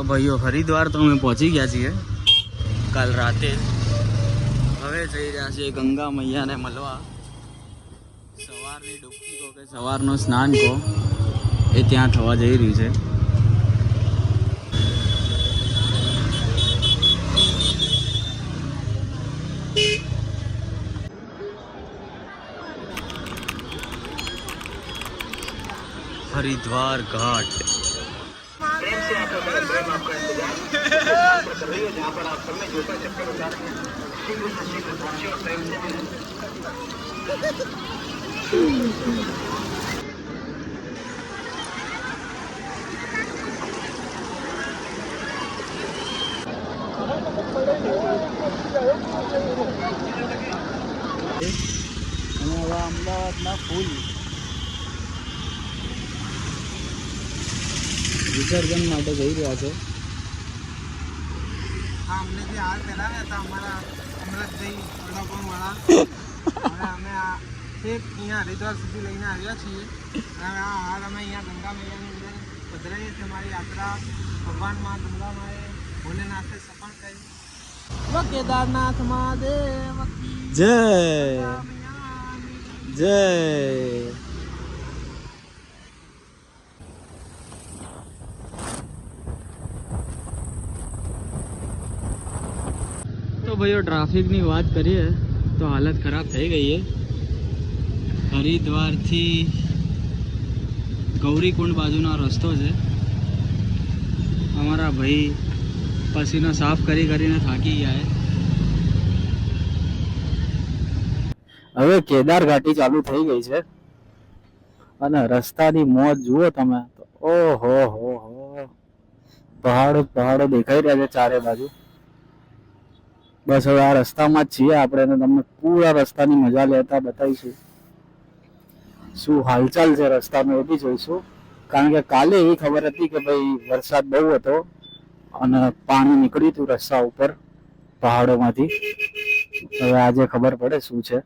તો ભાઈઓ હરિદ્વાર તો અમે પહોંચી ગયા છીએ કાલ રાતે. હવે જઈ રહ્યા છીએ ગંગા મૈયાને મળવા. સવારની ડૂબકી કહો કે સવારનો સ્નાન કહો એ ત્યાં થવા જઈ રહ્યું છે. हरिद्वार घाट अमदावादના ફૂલ વિસર્જન માટે જઈ રહ્યા છે. અમને જે હાલ ચલાવ્યા હતા અમારા અમૃતભાઈ વડાપાઉંવાળા, હવે અમે આ છેક અહીંયા હરિદ્વાર સુધી લઈને આવ્યા છીએ. અને હાલ અમે અહીંયા ગંગા મૈયાની અંદર પધરાઈએ છીએ. અમારી યાત્રા ભગવાન માં ગંગા માએ ભોલેનાથે સફળ કરી. કેદારનાથ મહાદેવ જય જય. તો ભાઈઓ ટ્રાફિકની વાત કરીએ તો હાલત ખરાબ થઈ ગઈ છે. હરિદ્વારથી ગૌરીકુંડ બાજુનો રસ્તો છે. અમારા ભાઈ પસીનો સાફ કરીને થાકી ગયા છે. હવે કેદાર ઘાટી ચાલુ થઈ ગઈ છે અને રસ્તાની મોજ જુઓ તમે તો ઓહો હો હો, પહાડો દેખાઈ રહ્યા છે ચારે બાજુ. બસ હવે આ રસ્તામાં જ છીએ આપણે, તમને પૂરા રસ્તાની મજા લેતા બતાવીશું. શું હાલચાલ છે રસ્તાનો એ બી જોઈશું, કારણ કે કાલે એવી ખબર હતી કે ભાઈ વરસાદ બહુ હતો અને પાણી નીકળ્યું હતું રસ્તા ઉપર પહાડોમાંથી. હવે આજે ખબર પડે શું છે.